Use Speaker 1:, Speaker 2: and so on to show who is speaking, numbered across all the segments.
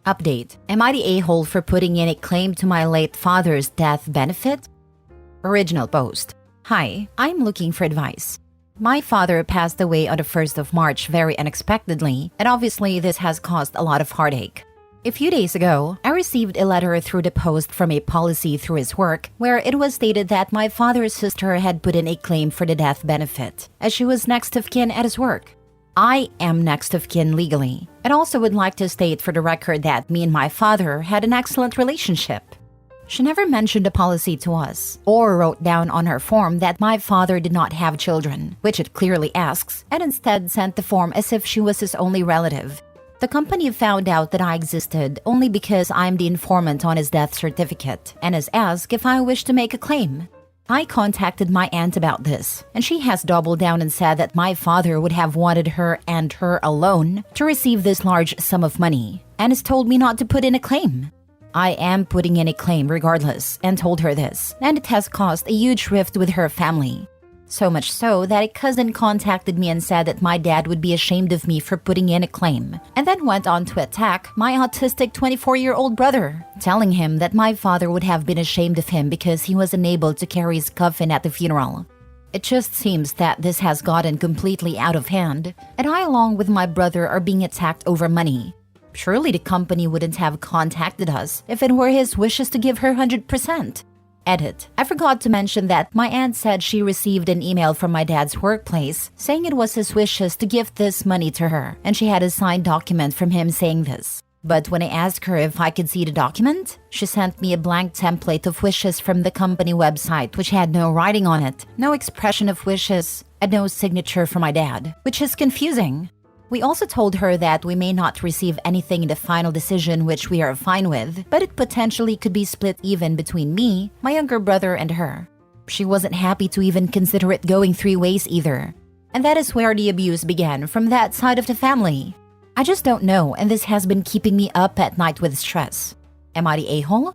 Speaker 1: Update. Am I the a-hole for putting in a claim to my late father's death benefit? Original post. Hi, I'm looking for advice. My father passed away on the 1st of March very unexpectedly, and obviously this has caused a lot of heartache. A few days ago, I received a letter through the post from a policy through his work where it was stated that my father's sister had put in a claim for the death benefit, as she was next of kin at his work. I am next of kin legally, and also would like to state for the record that me and my father had an excellent relationship. She never mentioned the policy to us, or wrote down on her form that my father did not have children, which it clearly asks, and instead sent the form as if she was his only relative. The company found out that I existed only because I'm the informant on his death certificate, and has asked if I wish to make a claim. I contacted my aunt about this, and she has doubled down and said that my father would have wanted her and her alone to receive this large sum of money, and has told me not to put in a claim. I am putting in a claim regardless, and told her this, and it has caused a huge rift with her family. So much so that a cousin contacted me and said that my dad would be ashamed of me for putting in a claim, and then went on to attack my autistic 24-year-old brother, telling him that my father would have been ashamed of him because he was unable to carry his coffin at the funeral. It just seems that this has gotten completely out of hand, and I along with my brother are being attacked over money. Surely the company wouldn't have contacted us if it were his wishes to give her 100%. Edit. I forgot to mention that my aunt said she received an email from my dad's workplace saying it was his wishes to give this money to her, and she had a signed document from him saying this. But when I asked her if I could see the document, she sent me a blank template of wishes from the company website which had no writing on it, no expression of wishes, and no signature from my dad, which is confusing. We also told her that we may not receive anything in the final decision, which we are fine with, but it potentially could be split even between me, my younger brother, and her. She wasn't happy to even consider it going 3 ways either. And that is where the abuse began from that side of the family. I just don't know, and this has been keeping me up at night with stress. Am I the a-hole?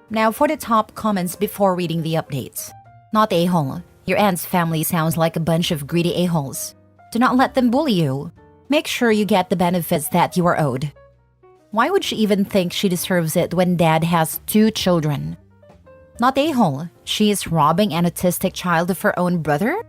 Speaker 1: Now for the top comments before reading the updates. Not a-hole. Your aunt's family sounds like a bunch of greedy a-holes. Do not let them bully you. Make sure you get the benefits that you are owed. Why would she even think she deserves it when dad has 2 children? Not a-hole. She is robbing an autistic child of her own brother?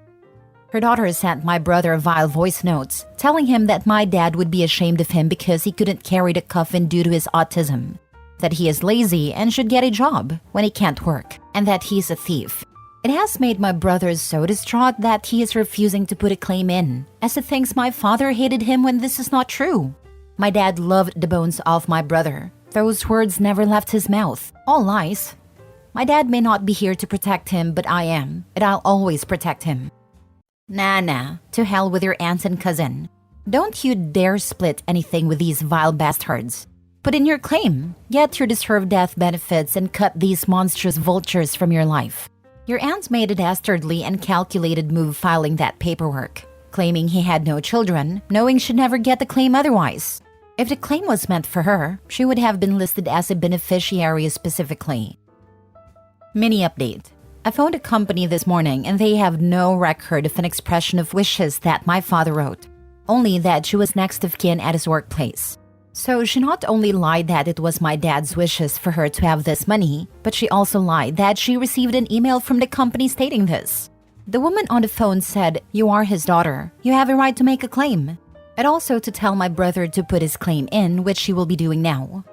Speaker 1: Her daughter sent my brother vile voice notes, telling him that my dad would be ashamed of him because he couldn't carry the coffin due to his autism, that he is lazy and should get a job when he can't work, and that he's a thief. It has made my brother so distraught that he is refusing to put a claim in, as he thinks my father hated him when this is not true. My dad loved the bones off my brother. Those words never left his mouth. All lies. My dad may not be here to protect him, but I am, and I'll always protect him. Nah, to hell with your aunt and cousin. Don't you dare split anything with these vile bastards. Put in your claim, get your deserved death benefits, and cut these monstrous vultures from your life. Your aunt made a dastardly and calculated move filing that paperwork, claiming he had no children, knowing she'd never get the claim otherwise. If the claim was meant for her, she would have been listed as a beneficiary specifically. Mini update. I phoned a company this morning and they have no record of an expression of wishes that my father wrote, only that she was next of kin at his workplace. So she not only lied that it was my dad's wishes for her to have this money, but she also lied that she received an email from the company stating this. The woman on the phone said, "You are his daughter. You have a right to make a claim." And also to tell my brother to put his claim in, which she will be doing now.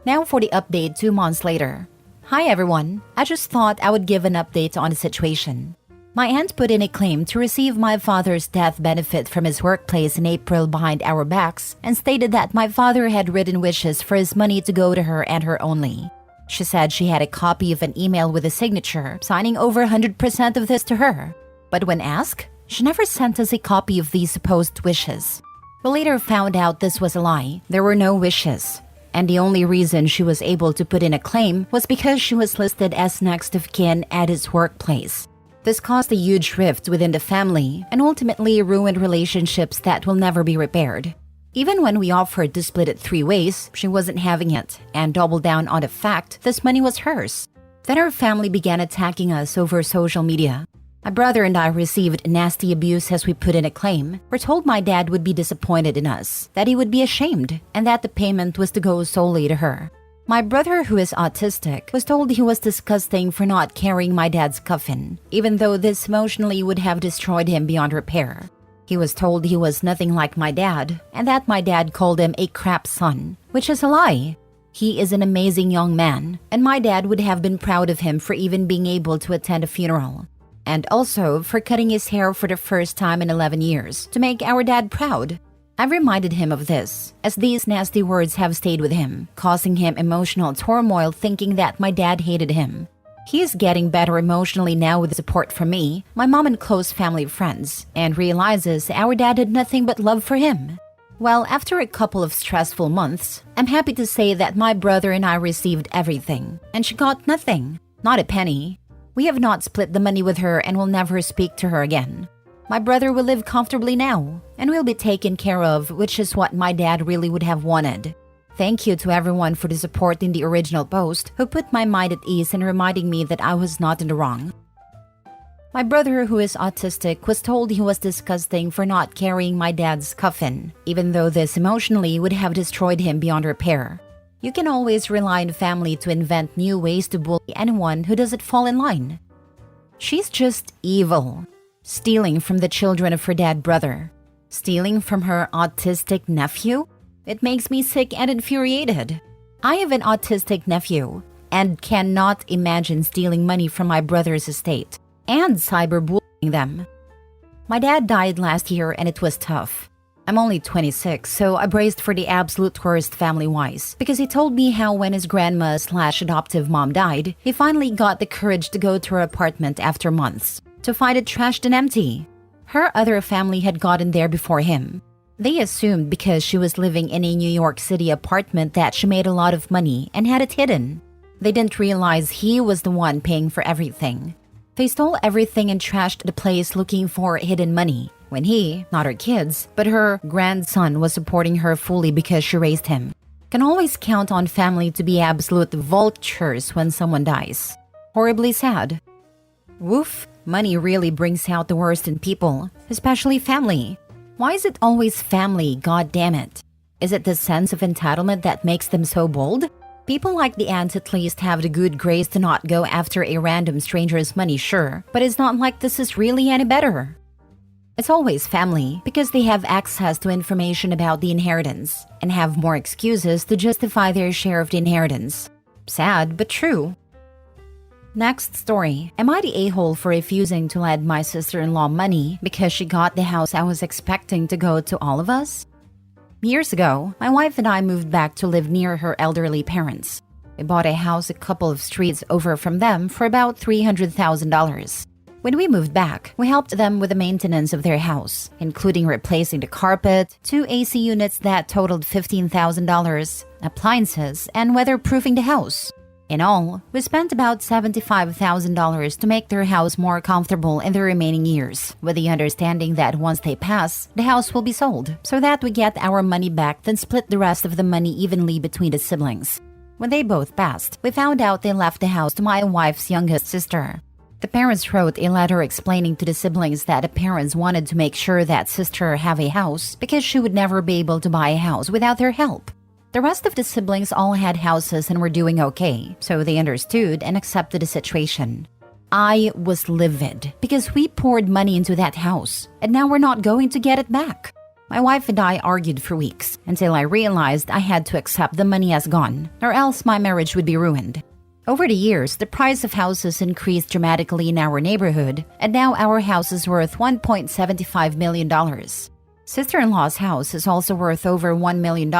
Speaker 1: Now for the update 2 months later. Hi everyone. I just thought I would give an update on the situation. My aunt put in a claim to receive my father's death benefit from his workplace in April behind our backs and stated that my father had written wishes for his money to go to her and her only. She said she had a copy of an email with a signature, signing over 100% of this to her. But when asked, she never sent us a copy of these supposed wishes. We later found out this was a lie. There were no wishes. And the only reason she was able to put in a claim was because she was listed as next of kin at his workplace. This caused a huge rift within the family and ultimately ruined relationships that will never be repaired. Even when we offered to split it 3 ways, she wasn't having it and doubled down on the fact this money was hers. Then her family began attacking us over social media. My brother and I received nasty abuse as we put in a claim. We're told my dad would be disappointed in us, that he would be ashamed, and that the payment was to go solely to her. My brother, who is autistic, was told he was disgusting for not carrying my dad's coffin, even though this emotionally would have destroyed him beyond repair. He was told he was nothing like my dad, and that my dad called him a crap son, which is a lie. He is an amazing young man, and my dad would have been proud of him for even being able to attend a funeral. And also for cutting his hair for the first time in 11 years, to make our dad proud. I've reminded him of this, as these nasty words have stayed with him, causing him emotional turmoil thinking that my dad hated him. He is getting better emotionally now with support from me, my mom and close family friends, and realizes our dad had nothing but love for him. Well, after a couple of stressful months, I'm happy to say that my brother and I received everything, and she got nothing, not a penny. We have not split the money with her and will never speak to her again. My brother will live comfortably now and will be taken care of, which is what my dad really would have wanted. Thank you to everyone for the support in the original post who put my mind at ease and reminding me that I was not in the wrong. My brother, who is autistic, was told he was disgusting for not carrying my dad's coffin, even though this emotionally would have destroyed him beyond repair. You can always rely on family to invent new ways to bully anyone who doesn't fall in line. She's just evil. Stealing from the children of her dead brother. Stealing from her autistic nephew? It makes me sick and infuriated. I have an autistic nephew and cannot imagine stealing money from my brother's estate and cyberbullying them. My dad died last year and it was tough. I'm only 26, so I braced for the absolute worst family-wise because he told me how when his grandma/adoptive mom died, he finally got the courage to go to her apartment after months to find it trashed and empty. Her other family had gotten there before him. They assumed because she was living in a New York City apartment that she made a lot of money and had it hidden. They didn't realize he was the one paying for everything. They stole everything and trashed the place looking for hidden money, when he, not her kids, but her grandson was supporting her fully because she raised him. Can always count on family to be absolute vultures when someone dies. Horribly sad. Woof, money really brings out the worst in people, especially family. Why is it always family, god damn it? Is it the sense of entitlement that makes them so bold? People like the ants at least have the good grace to not go after a random stranger's money, sure, but it's not like this is really any better. It's always family because they have access to information about the inheritance and have more excuses to justify their share of the inheritance. Sad, but true. Next story. Am I the a-hole for refusing to lend my sister-in-law money because she got the house I was expecting to go to all of us? Years ago, my wife and I moved back to live near her elderly parents. We bought a house a couple of streets over from them for about $300,000. When we moved back, we helped them with the maintenance of their house, including replacing the carpet, 2 AC units that totaled $15,000, appliances, and weatherproofing the house. In all, we spent about $75,000 to make their house more comfortable in the remaining years, with the understanding that once they pass, the house will be sold, so that we get our money back then split the rest of the money evenly between the siblings. When they both passed, we found out they left the house to my wife's youngest sister. The parents wrote a letter explaining to the siblings that the parents wanted to make sure that sister have a house because she would never be able to buy a house without their help. The rest of the siblings all had houses and were doing okay, so they understood and accepted the situation. I was livid because we poured money into that house, and now we're not going to get it back. My wife and I argued for weeks until I realized I had to accept the money as gone, or else my marriage would be ruined. Over the years, the price of houses increased dramatically in our neighborhood, and now our house is worth $1.75 million. Sister-in-law's house is also worth over $1 million,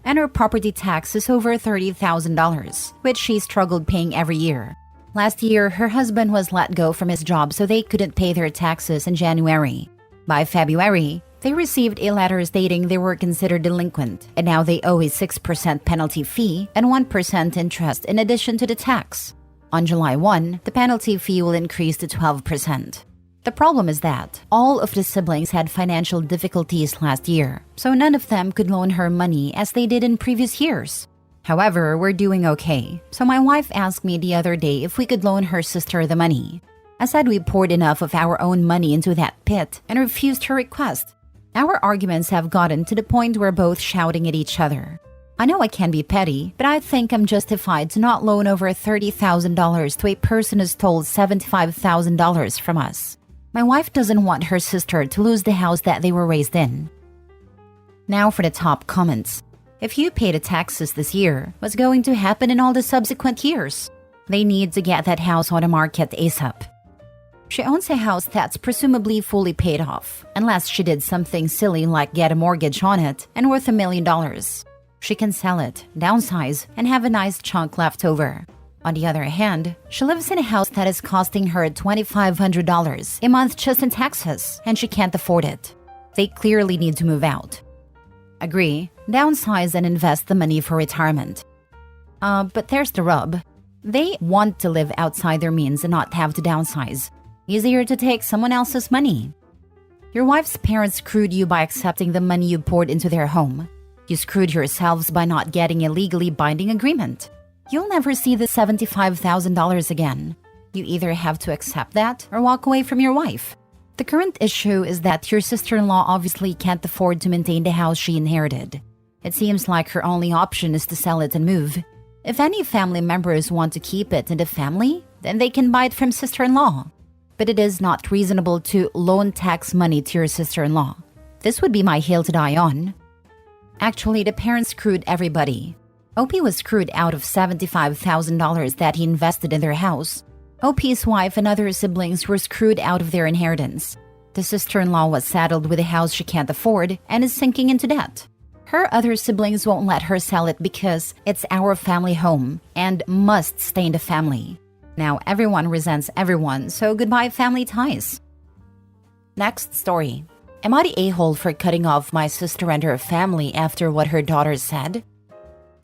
Speaker 1: and her property tax is over $30,000, which she struggled paying every year. Last year, her husband was let go from his job so they couldn't pay their taxes in January. By February, they received a letter stating they were considered delinquent, and now they owe a 6% penalty fee and 1% interest in addition to the tax. On July 1, the penalty fee will increase to 12%. The problem is that all of the siblings had financial difficulties last year, so none of them could loan her money as they did in previous years. However, we're doing okay, so my wife asked me the other day if we could loan her sister the money. I said we poured enough of our own money into that pit and refused her request. Our arguments have gotten to the point where both shouting at each other. I know I can be petty, but I think I'm justified to not loan over $30,000 to a person who stole $75,000 from us. My wife doesn't want her sister to lose the house that they were raised in. Now for the top comments. If you pay the taxes this year, what's going to happen in all the subsequent years? They need to get that house on the market ASAP. She owns a house that's presumably fully paid off, unless she did something silly like get a mortgage on it and worth $1 million. She can sell it, downsize, and have a nice chunk left over. On the other hand, she lives in a house that is costing her $2,500 a month just in taxes, and she can't afford it. They clearly need to move out. Agree, downsize and invest the money for retirement. But there's the rub. They want to live outside their means and not have to downsize. Easier to take someone else's money. Your wife's parents screwed you by accepting the money you poured into their home. You screwed yourselves by not getting a legally binding agreement. You'll never see the $75,000 again. You either have to accept that or walk away from your wife. The current issue is that your sister-in-law obviously can't afford to maintain the house she inherited. It seems like her only option is to sell it and move. If any family members want to keep it in the family, then they can buy it from sister-in-law. But it is not reasonable to loan tax money to your sister-in-law. This would be my hill to die on. Actually, the parents screwed everybody. OP was screwed out of $75,000 that he invested in their house. OP's wife and other siblings were screwed out of their inheritance. The sister-in-law was saddled with a house she can't afford and is sinking into debt. Her other siblings won't let her sell it because it's our family home and must stay in the family. Now everyone resents everyone, so goodbye family ties. Next story. Am I the a-hole for cutting off my sister and her family after what her daughter said?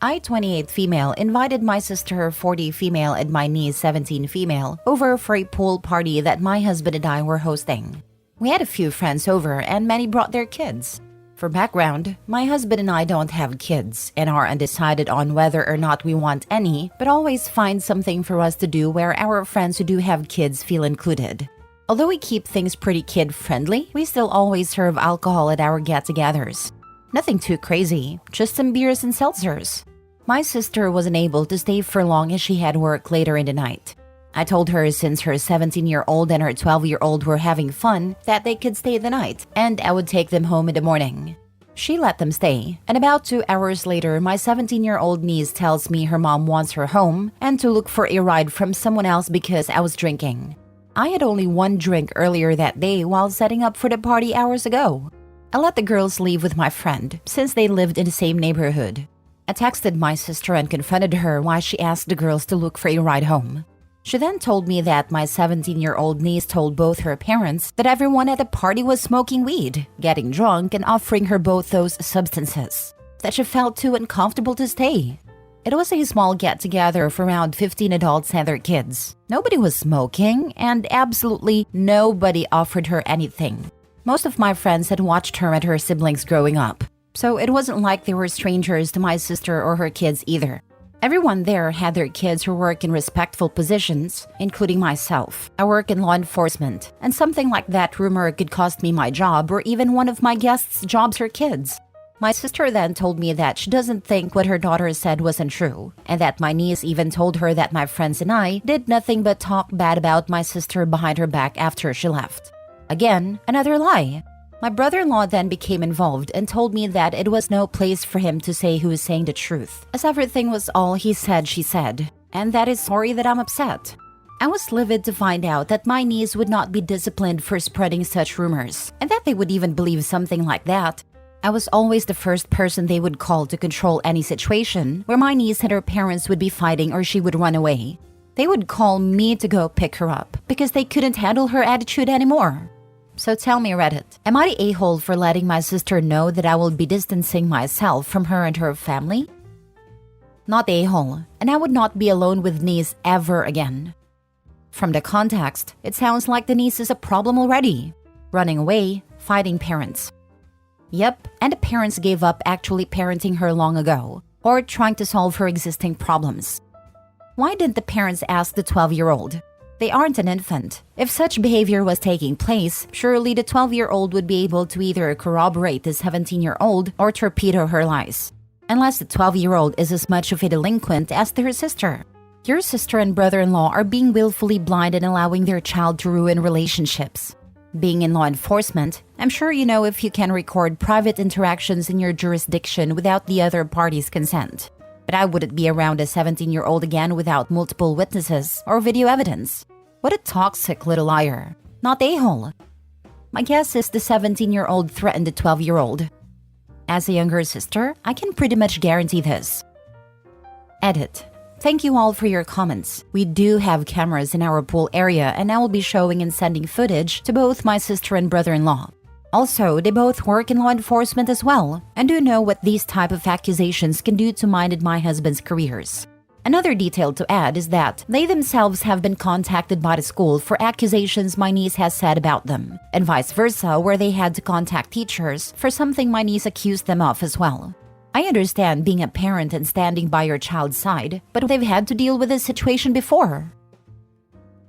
Speaker 1: I, 28 female, invited my sister, 40 female, and my niece, 17 female, over for a pool party that my husband and I were hosting. We had a few friends over and many brought their kids. For background, my husband and I don't have kids and are undecided on whether or not we want any, but always find something for us to do where our friends who do have kids feel included. Although we keep things pretty kid-friendly, we still always serve alcohol at our get-togethers. Nothing too crazy, just some beers and seltzers. My sister wasn't able to stay for long as she had work later in the night. I told her since her 17-year-old and her 12-year-old were having fun that they could stay the night, and I would take them home in the morning. She let them stay, and about 2 hours later, my 17-year-old niece tells me her mom wants her home and to look for a ride from someone else because I was drinking. I had only one drink earlier that day while setting up for the party hours ago. I let the girls leave with my friend, since they lived in the same neighborhood. I texted my sister and confronted her why she asked the girls to look for a ride home. She then told me that my 17-year-old niece told both her parents that everyone at the party was smoking weed, getting drunk, and offering her both those substances, that she felt too uncomfortable to stay. It was a small get-together of around 15 adults and their kids. Nobody was smoking, and absolutely nobody offered her anything. Most of my friends had watched her and her siblings growing up, so it wasn't like they were strangers to my sister or her kids either. Everyone there had their kids who work in respectful positions, including myself. I work in law enforcement, and something like that rumor could cost me my job or even one of my guests' jobs or kids. My sister then told me that she doesn't think what her daughter said wasn't true, and that my niece even told her that my friends and I did nothing but talk bad about my sister behind her back after she left. Again, another lie. My brother-in-law then became involved and told me that it was no place for him to say who was saying the truth, as everything was all he said she said, and that is sorry that I'm upset. I was livid to find out that my niece would not be disciplined for spreading such rumors, and that they would even believe something like that. I was always the first person they would call to control any situation where my niece and her parents would be fighting or she would run away. They would call me to go pick her up because they couldn't handle her attitude anymore. So tell me, Reddit, am I the a-hole for letting my sister know that I will be distancing myself from her and her family? Not the a-hole, and I would not be alone with niece ever again. From the context, it sounds like the niece is a problem already. Running away, fighting parents. Yep, and the parents gave up actually parenting her long ago, or trying to solve her existing problems. Why didn't the parents ask the 12-year-old? They aren't an infant. If such behavior was taking place, surely the 12-year-old would be able to either corroborate the 17-year-old or torpedo her lies. Unless the 12-year-old is as much of a delinquent as her sister. Your sister and brother-in-law are being willfully blind and allowing their child to ruin relationships. Being in law enforcement, I'm sure you know if you can record private interactions in your jurisdiction without the other party's consent. But I wouldn't be around a 17-year-old again without multiple witnesses or video evidence. What a toxic little liar. Not a-hole. My guess is the 17-year-old threatened the 12-year-old. As a younger sister, I can pretty much guarantee this. Edit. Thank you all for your comments. We do have cameras in our pool area and I will be showing and sending footage to both my sister and brother-in-law. Also, they both work in law enforcement as well and do know what these type of accusations can do to mine and my husband's careers. Another detail to add is that they themselves have been contacted by the school for accusations my niece has said about them, and vice versa, where they had to contact teachers for something my niece accused them of as well. I understand being a parent and standing by your child's side, but they've had to deal with this situation before.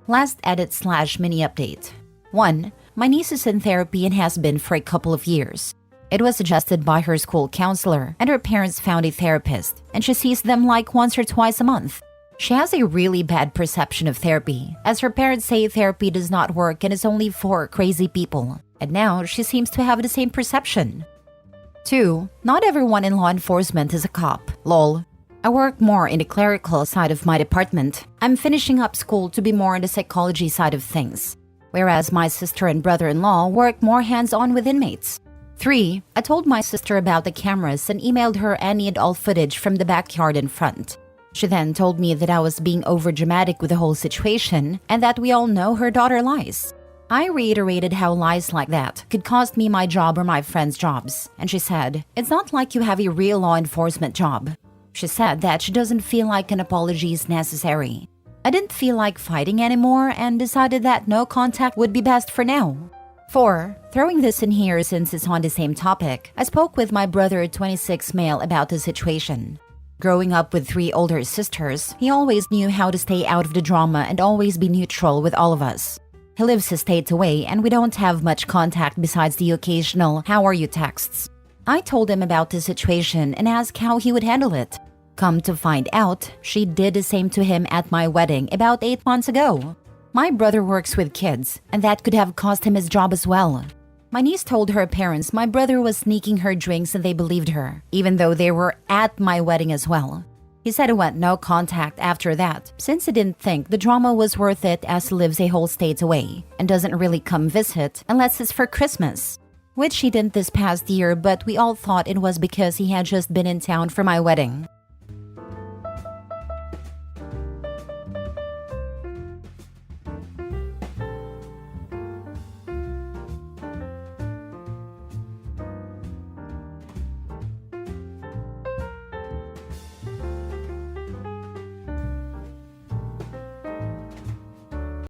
Speaker 1: Last edit/mini update. 1. My niece is in therapy and has been for a couple of years. It was suggested by her school counselor, and her parents found a therapist, and she sees them like once or twice a month. She has a really bad perception of therapy, as her parents say therapy does not work and is only for crazy people. And now she seems to have the same perception. 2. Not everyone in law enforcement is a cop. Lol. I work more in the clerical side of my department. I'm finishing up school to be more on the psychology side of things. Whereas my sister and brother-in-law work more hands-on with inmates. 3. I told my sister about the cameras and emailed her any and all footage from the backyard in front. She then told me that I was being overdramatic with the whole situation and that we all know her daughter lies. I reiterated how lies like that could cost me my job or my friends' jobs, and she said, "It's not like you have a real law enforcement job." She said that she doesn't feel like an apology is necessary. I didn't feel like fighting anymore and decided that no contact would be best for now. 4. Throwing this in here since it's on the same topic, I spoke with my brother, 26 male, about the situation. Growing up with 3 older sisters, he always knew how to stay out of the drama and always be neutral with all of us. He lives a state away and we don't have much contact besides the occasional "how are you" texts. I told him about the situation and asked how he would handle it. Come to find out, she did the same to him at my wedding about 8 months ago. My brother works with kids, and that could have cost him his job as well. My niece told her parents my brother was sneaking her drinks and they believed her, even though they were at my wedding as well. He said he went no contact after that, since he didn't think the drama was worth it as he lives a whole state away, and doesn't really come visit unless it's for Christmas. Which he didn't this past year, but we all thought it was because he had just been in town for my wedding.